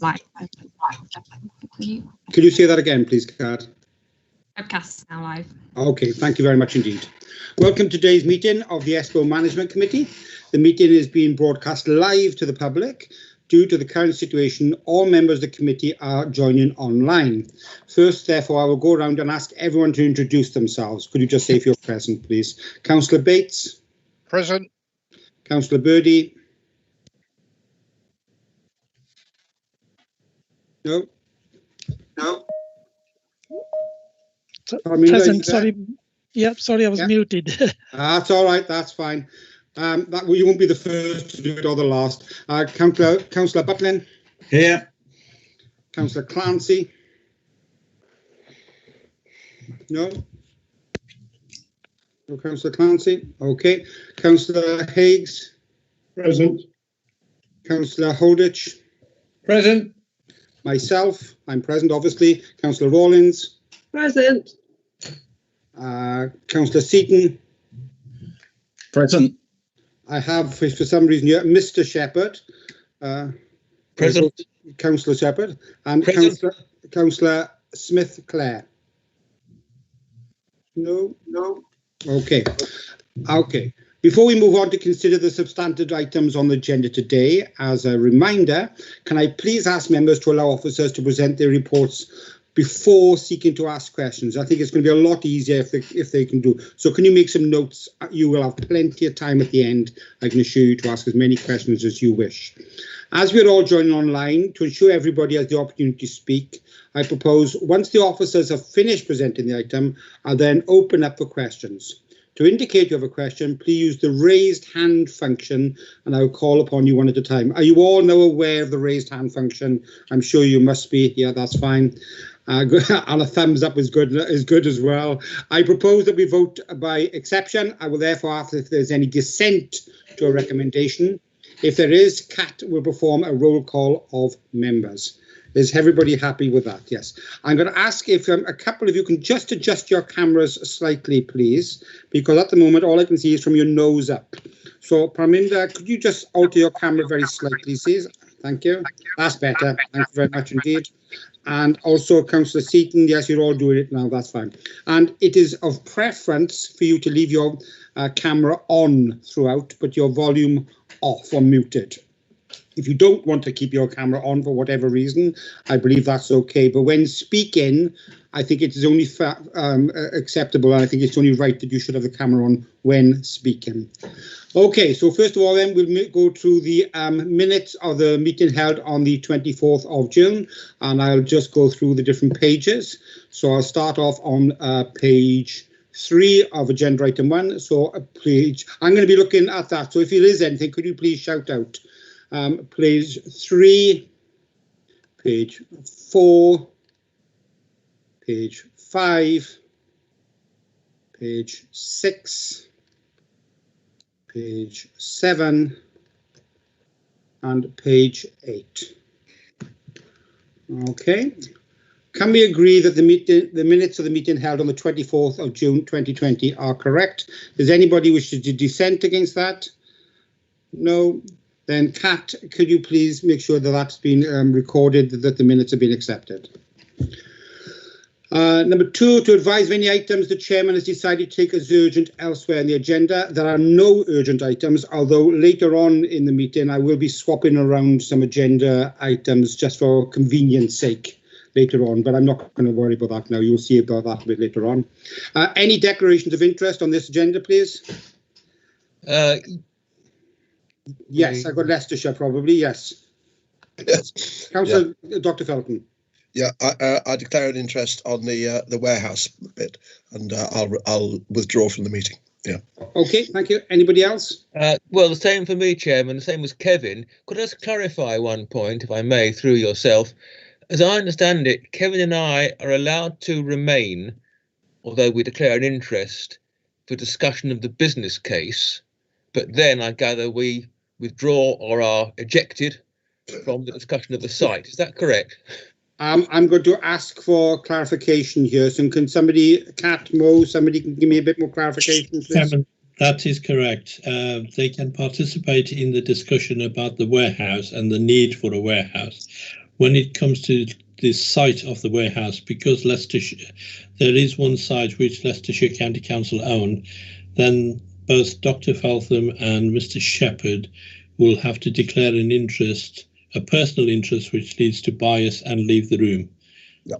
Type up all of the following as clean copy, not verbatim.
live. Could you say that again, please, Kat? Webcast now live. Okay, thank you very much indeed. Welcome to today's meeting of the Espo Management Committee. The meeting is being broadcast live to the public. Due to the current situation, all members of the committee are joining online. First, therefore, I will go around and ask everyone to introduce themselves. Could you just say if you're present, please? Councillor Bates. Present. Councillor Birdie. No. No. Present, sorry. Yep, sorry, I was muted. That's all right, that's fine. You won't be the first to do it or the last. Councillor Butlin. Here. Councillor Clancy. No. No, Councillor Clancy. Okay. Councillor Higgs. Present. Councillor Holditch. Present. Myself, I'm present, obviously. Councillor Rawlins. Present. Councillor Seaton. Present. I have, for some reason, here, Mr. Shepherd. Present. Councillor Shepherd. And Councillor Smith-Clare. No. Okay. Before we move on to consider the substantive items on the agenda today, as a reminder, can I please ask members to allow officers to present their reports before seeking to ask questions? I think it's going to be a lot easier if they can do. So can you make some notes? You will have plenty of time at the end, I can assure you, to ask as many questions as you wish. As we're all joining online, to ensure everybody has the opportunity to speak, I propose once the officers have finished presenting the item, I'll then open up for questions. To indicate you have a question, please use the raised hand function and I will call upon you one at a time. Are you all now aware of the raised hand function? I'm sure you must be. Yeah, that's fine. And a thumbs up is good as well. I propose that we vote by exception. I will therefore ask if there's any dissent to a recommendation. If there is, Kat will perform a roll call of members. Is everybody happy with that? Yes. I'm going to ask if a couple of you can just adjust your cameras slightly, please, because at the moment all I can see is from your nose up. So, Parminder, could you just alter your camera very slightly, please? Thank you. That's better. Thank you very much indeed. And also, Councillor Seaton, yes, you're all doing it now. That's fine. And it is of preference for you to leave your camera on throughout, but your volume off or muted. If you don't want to keep your camera on for whatever reason, I believe that's okay. But when speaking, I think it is only acceptable, and I think it's only right that you should have the camera on when speaking. Okay, so first of all, then we'll go through the minutes of the meeting held on the 24th of June, and I'll just go through the different pages. So I'll start off on page 3 of agenda item 1. So I'm going to be looking at that. So if there is anything, could you please shout out? Page 3, page 4, page 5, page 6, page 7, and page 8. Okay. Can we agree that the minutes of the meeting held on the 24th of June 2020 are correct? Does anybody wish to dissent against that? No. Then, Kat, could you please make sure that that's been recorded, that the minutes have been accepted? Number 2, to advise of any items the chairman has decided to take as urgent elsewhere in the agenda. There are no urgent items, although later on in the meeting I will be swapping around some agenda items just for convenience sake later on, but I'm not going to worry about that now. You'll see about that a bit later on. Any declarations of interest on this agenda, please? Yes, I've got Leicestershire probably, yes. Yes. Councillor Dr. Felton. Yeah, I declare an interest on the warehouse bit, and I'll withdraw from the meeting. Yeah. Okay, thank you. Anybody else? Well, the same for me, Chairman, the same as Kevin. Could I just clarify one point, if I may, through yourself? As I understand it, Kevin and I are allowed to remain, although we declare an interest, for discussion of the business case, but then I gather we withdraw or are ejected from the discussion of the site. Is that correct? I'm going to ask for clarification here. So can somebody, Kat, Mo, somebody can give me a bit more clarification, please? Chairman, that is correct. They can participate in the discussion about the warehouse and the need for a warehouse when it comes to the site of the warehouse, because Leicestershire, there is one site which Leicestershire County Council own, then both Dr. Feltham and Mr. Shepherd will have to declare an interest, a personal interest, which leads to bias and leave the room.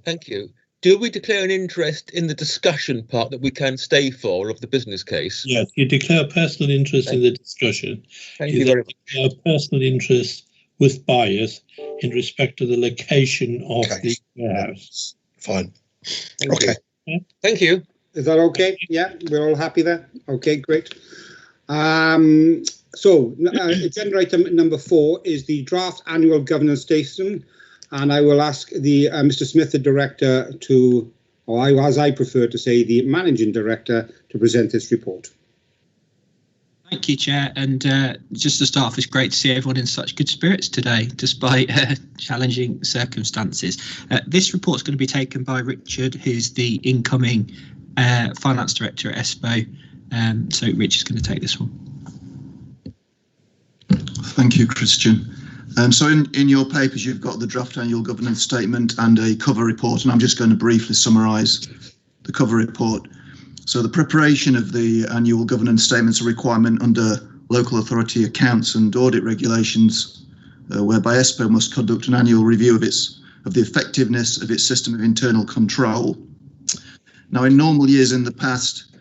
Thank you. Do we declare an interest in the discussion part that we can stay for of the business case? Yes, you declare personal interest in the discussion. Thank you very much. Declare personal interest with bias in respect to the location of the warehouse. Fine. Thank Okay. you. Thank you. Is that okay? Yeah, we're all happy there. Okay, great. So agenda item number 4 is the draft annual governance statement, and I will ask the Mr. Smith, the director, to, or as I prefer to say, the managing director, to present this report. Thank you, Chair. And just to start off, it's great to see everyone in such good spirits today, despite challenging circumstances. This report's going to be taken by Richard, who's the incoming Finance Director at Espo. So Rich is going to take this one. Thank you, Christian. So in your papers, you've got the draft annual governance statement and a cover report, and I'm just going to briefly summarise the cover report. So the preparation of the annual governance statement is a requirement under local authority accounts and audit regulations, whereby Espo must conduct an annual review of the effectiveness of its system of internal control. Now, in normal years in the past,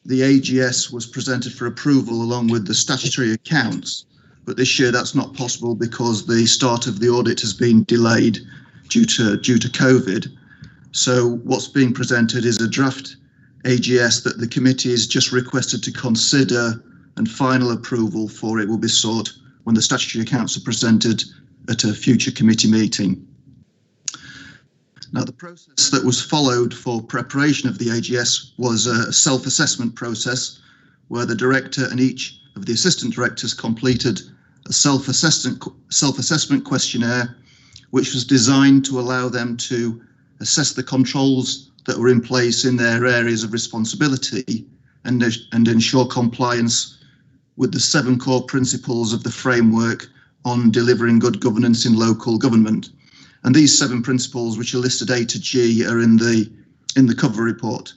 the AGS was presented for approval along with the statutory accounts, but this year that's not possible because the start of the audit has been delayed due to COVID. So what's being presented is a draft AGS that the committee is just requested to consider, and final approval for it will be sought when the statutory accounts are presented at a future committee meeting. Now, the process that was followed for preparation of the AGS was a self-assessment process where the director and each of the assistant directors completed a self-assessment questionnaire, which was designed to allow them to assess the controls that were in place in their areas of responsibility and ensure compliance with the 7 core principles of the framework on delivering good governance in local government. And these 7 principles, which are listed A to G, are in the cover report.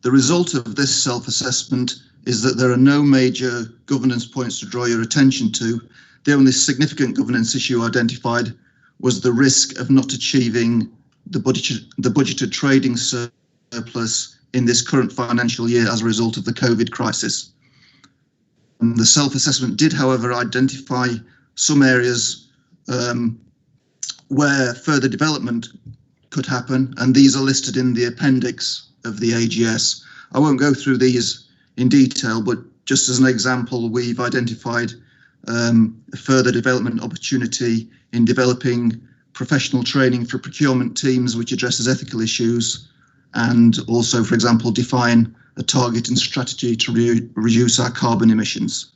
The result of this self-assessment is that there are no major governance points to draw your attention to. The only significant governance issue identified was the risk of not achieving the budgeted trading surplus in this current financial year as a result of the COVID crisis. And the self-assessment did, however, identify some areas where further development could happen, and these are listed in the appendix of the AGS. I won't go through these in detail, but just as an example, we've identified a further development opportunity in developing professional training for procurement teams, which addresses ethical issues, and also, for example, define a target and strategy to reduce our carbon emissions.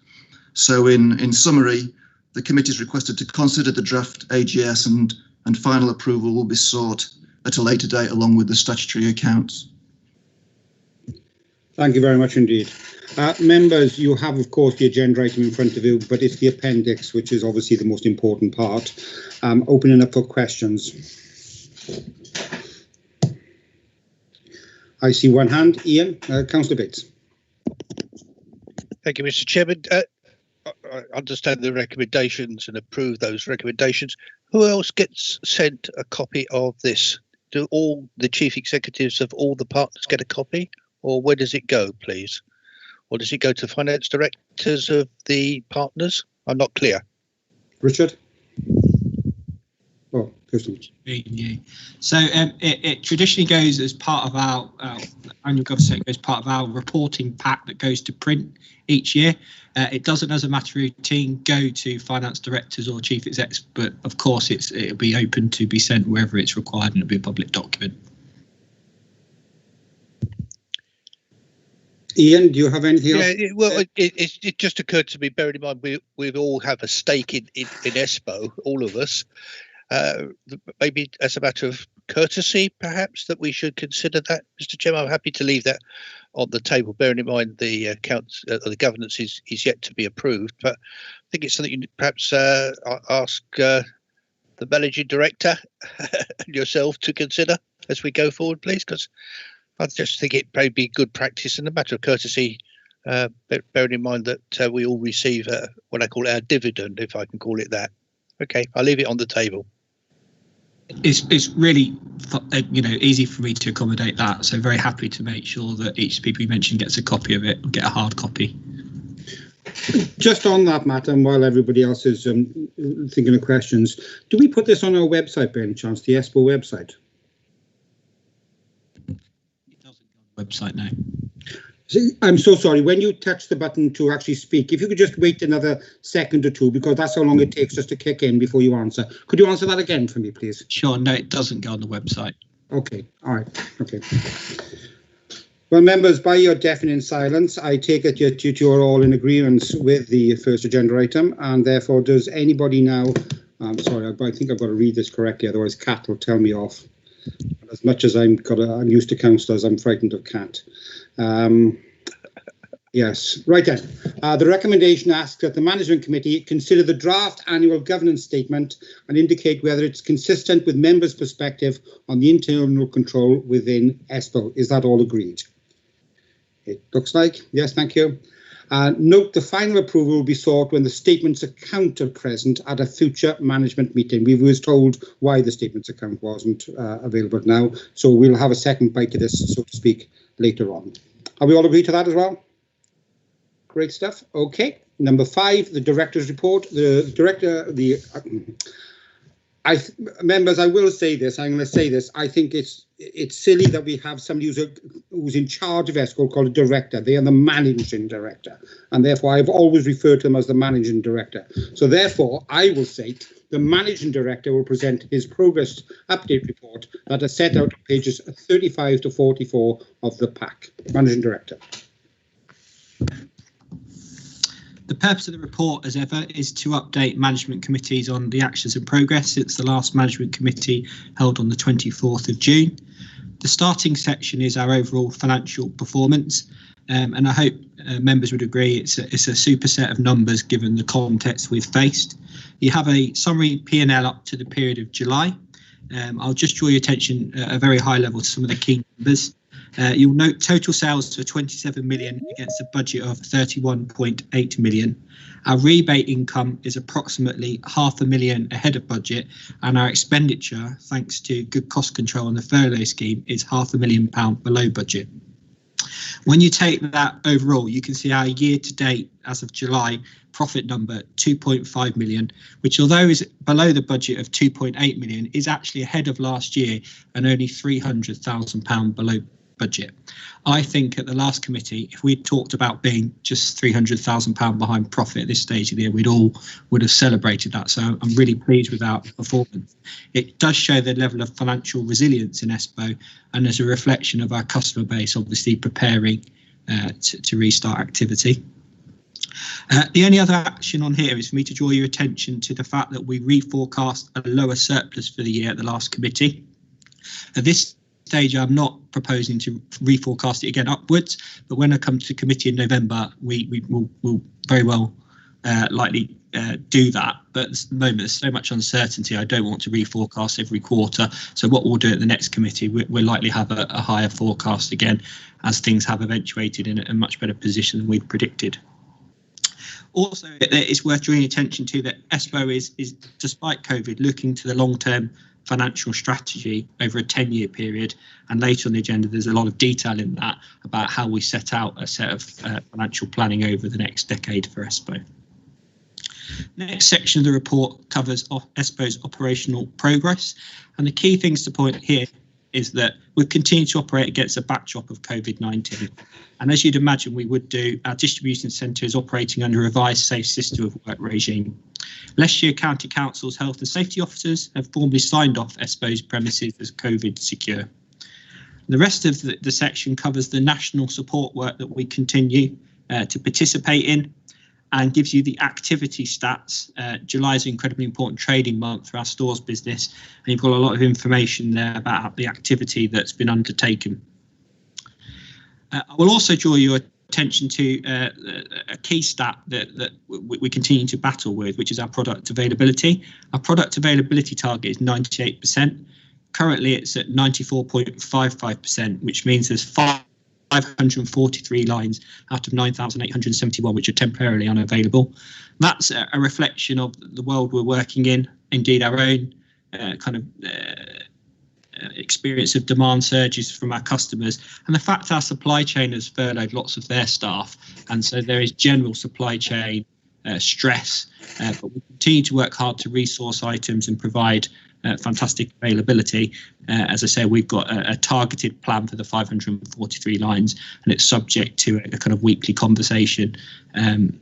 So in summary, the committee is requested to consider the draft AGS and final approval will be sought at a later date along with the statutory accounts. Thank you very much indeed. Members, you have, of course, the agenda item in front of you, but it's the appendix, which is obviously the most important part. Opening up for questions. I see one hand. Ian, Councillor Bates. Thank you, Mr. Chairman. I understand the recommendations and approve those recommendations. Who else gets sent a copy of this? Do all the chief executives of all the partners get a copy? Or where does it go, please? Or does it go to finance directors of the partners? I'm not clear. Richard? Oh, Christian. So it traditionally goes as part of our annual governance statement, goes part of our reporting pack that goes to print each year. It doesn't, as a matter of routine, go to finance directors or chief execs, but of course it'll be open to be sent wherever it's required, and it'll be a public document. Ian, do you have anything else? Yeah, well, it just occurred to me, bearing in mind we all have a stake in Espo, all of us. Maybe as a matter of courtesy, perhaps, that we should consider that, Mr. Chairman. I'm happy to leave that on the table, bearing in mind the accounts, the governance is yet to be approved. But I think it's something you perhaps ask the managing director and yourself to consider as we go forward, please? Because I just think it may be good practice and a matter of courtesy, bearing in mind that we all receive what I call our dividend, if I can call it that. Okay, I'll leave it on the table. It's really, easy for me to accommodate that. So very happy to make sure that each people you mentioned gets a copy of it, or get a hard copy. Just on that matter, and while everybody else is thinking of questions, do we put this on our website by any chance, the Espo website? It doesn't go on the website now. I'm so sorry. When you touch the button to actually speak, if you could just wait another second or two, because that's how long it takes just to kick in before you answer. Could you answer that again for me, please? Sure. No, it doesn't go on the website. Okay. All right. Okay. Well, members, by your deafening silence, I take it you're all in agreement with the first agenda item, and therefore, does anybody now? I'm sorry, I think I've got to read this correctly, otherwise Cat will tell me off. As much as I'm used to councillors, I'm frightened of Cat. Yes, right then. The recommendation asks that the Management Committee consider the draft annual governance statement and indicate whether it's consistent with members' perspective on the internal control within Espo. Is that all agreed? It looks like. Yes, thank you. Note the final approval will be sought when the statements account are present at a future management meeting. We was told why the statements account wasn't available now, so we'll have a second bite of this, so to speak, later on. Are we all agreed to that as well? Great stuff. Okay. Number 5, the director's report. The director, members, I will say this. I'm going to say this. I think it's silly that we have somebody who's in charge of Espo called a director. They are the managing director, and therefore I've always referred to them as the managing director. So therefore, I will say the managing director will present his progress update report that is set out on pages 35 to 44 of the pack. Managing director. The purpose of the report, as ever, is to update management committees on the actions and progress since the last management committee held on the 24th of June. The starting section is our overall financial performance, and I hope members would agree it's a super set of numbers given the context we've faced. You have a summary P&L up to the period of July. I'll just draw your attention at a very high level to some of the key numbers. You'll note total sales for 27 million against a budget of 31.8 million. Our rebate income is approximately £500,000 ahead of budget, and our expenditure, thanks to good cost control on the furlough scheme, is £500,000 below budget. When you take that overall, you can see our year-to-date, as of July, profit number 2.5 million, which, although is below the budget of 2.8 million, is actually ahead of last year and only £300,000 below budget. I think at the last committee, if we'd talked about being just £300,000 behind profit at this stage of the year, we'd all would have celebrated that. So I'm really pleased with our performance. It does show the level of financial resilience in Espo, and as a reflection of our customer base, obviously preparing to restart activity. The only other action on here is for me to draw your attention to the fact that we reforecast a lower surplus for the year at the last committee. At this stage, I'm not proposing to reforecast it again upwards, but when I come to committee in November, we'll very well likely do that. But at the moment, there's so much uncertainty, I don't want to reforecast every quarter. So what we'll do at the next committee, we'll likely have a higher forecast again, as things have eventuated in a much better position than we've predicted. Also, it's worth drawing attention to that Espo is, despite COVID, looking to the long-term financial strategy over a 10-year period, and later on the agenda there's a lot of detail in that about how we set out a set of financial planning over the next decade for Espo. Next section of the report covers Espo's operational progress, and the key things to point here is that we've continued to operate against a backdrop of COVID-19, and as you'd imagine we would do, our distribution centre is operating under a revised safe system of work regime. Leicestershire County Council's health and safety officers have formally signed off Espo's premises as COVID secure. The rest of the section covers the national support work that we continue to participate in, and gives you the activity stats. July is an incredibly important trading month for our stores business, and you've got a lot of information there about the activity that's been undertaken. I will also draw your attention to a key stat that we continue to battle with, which is our product availability. Our product availability target is 98%. Currently, it's at 94.55%, which means there's 543 lines out of 9,871 which are temporarily unavailable. That's a reflection of the world we're working in, indeed our own experience of demand surges from our customers, and the fact our supply chain has furloughed lots of their staff, and so there is general supply chain stress, but we continue to work hard to resource items and provide fantastic availability. As I say, we've got a targeted plan for the 543 lines, and it's subject to a kind of weekly conversation and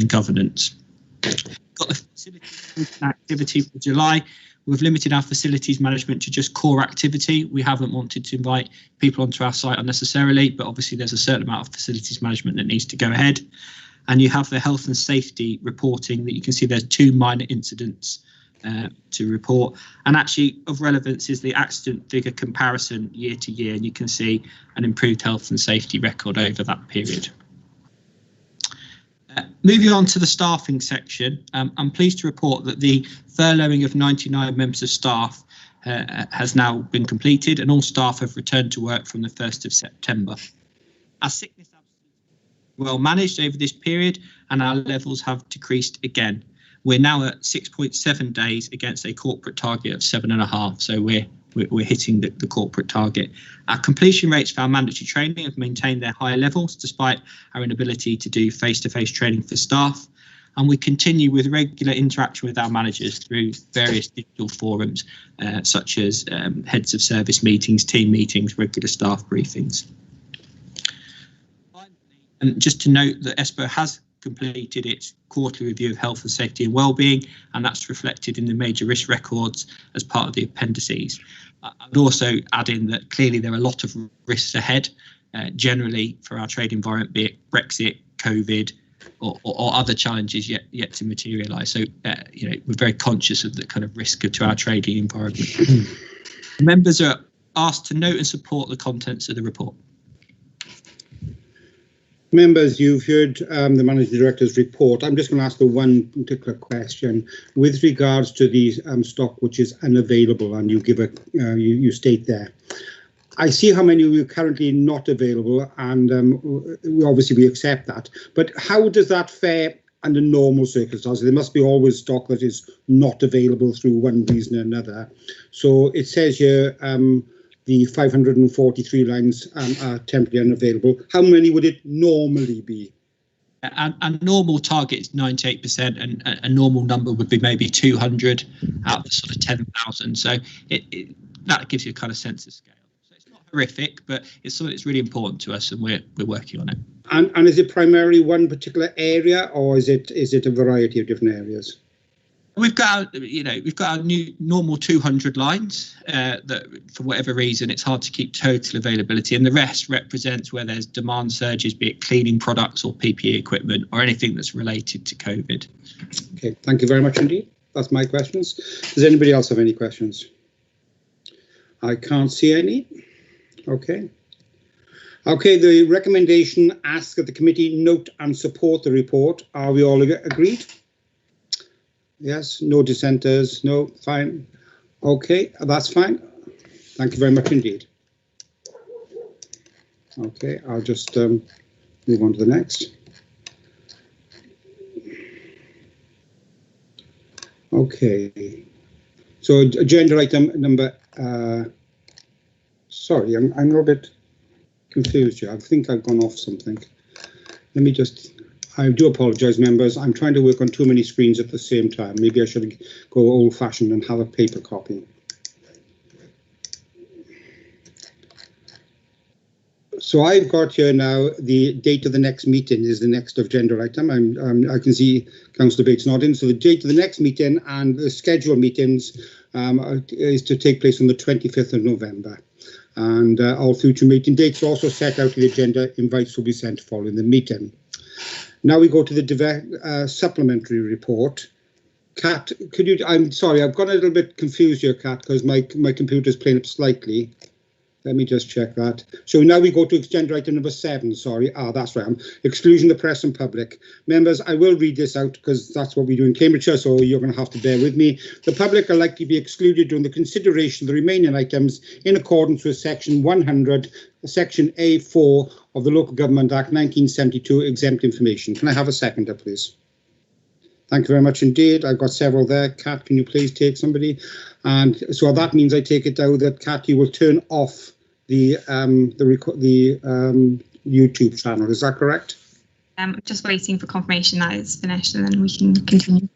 governance. Got the facilities activity for July. We've limited our facilities management to just core activity. We haven't wanted to invite people onto our site unnecessarily, but obviously there's a certain amount of facilities management that needs to go ahead. And you have the health and safety reporting that you can see there's 2 minor incidents to report. And actually of relevance is the accident figure comparison year to year, and you can see an improved health and safety record over that period. Moving on to the staffing section, I'm pleased to report that the furloughing of 99 members of staff has now been completed, and all staff have returned to work from the 1st of September. Our sickness absence well managed over this period, and our levels have decreased again. We're now at 6.7 days against a corporate target of 7.5, so we're hitting the corporate target. Our completion rates for our mandatory training have maintained their higher levels despite our inability to do face-to-face training for staff, and we continue with regular interaction with our managers through various digital forums such as heads of service meetings, team meetings, regular staff briefings. Finally, and just to note that Espo has completed its quarterly review of health and safety and wellbeing, and that's reflected in the major risk records as part of the appendices. I'd also add in that clearly there are a lot of risks ahead, generally for our trade environment, be it Brexit, COVID, or other challenges yet to materialise. So, we're very conscious of the kind of risk to our trading environment. Members are asked to note and support the contents of the report. Members, you've heard the Managing Director's report. I'm just going to ask the one particular question with regards to the stock which is unavailable, and you give you state there. I see how many are currently not available, and we accept that. But how does that fare under normal circumstances? There must be always stock that is not available through one reason or another. So it says here the 543 lines are temporarily unavailable. How many would it normally be? A normal target is 98%, and a normal number would be maybe 200 out of sort of 10,000. So that gives you a kind of sense of scale. So it's not horrific, but it's something that's really important to us, and we're working on it. And is it primarily one particular area, or is it a variety of different areas? We've got our new normal 200 lines that, for whatever reason, it's hard to keep total availability, and the rest represents where there's demand surges, be it cleaning products or PPE equipment or anything that's related to COVID. Okay, thank you very much indeed. That's my questions. Does anybody else have any questions? I can't see any. Okay. Okay, the recommendation asks that the committee note and support the report. Are we all agreed? Yes, no dissenters, no, fine. Okay, that's fine. Thank you very much indeed. Okay, I'll just move on to the next. Okay, so agenda item number, sorry, I'm a little bit confused here. I think I've gone off something. Let me just, I do apologise, members. I'm trying to work on too many screens at the same time. Maybe I should go old-fashioned and have a paper copy. So I've got here now the date of the next meeting is the next agenda item. I can see Councillor Bates nodding. So the date of the next meeting and the scheduled meetings is to take place on the 25th of November. And all future meeting dates are also set out in the agenda. Invites will be sent following the meeting. Now we go to the supplementary report. Kat, could you, I'm sorry, I've got a little bit confused here, Kat, because my computer's playing up slightly. Let me just check that. So now we go to agenda item number 7, sorry. That's right. Exclusion of the press and public. Members, I will read this out because that's what we do in Cambridgeshire, so you're going to have to bear with me. The public are likely to be excluded during the consideration of the remaining items in accordance with Section 100, Section A4 of the Local Government Act 1972, exempt information. Can I have a seconder, please? Thank you very much indeed. I've got several there. Kat, can you please take somebody? And so that means I take it now that Kat, you will turn off the YouTube channel. Is that correct? Just waiting for confirmation that it's finished and then we can continue.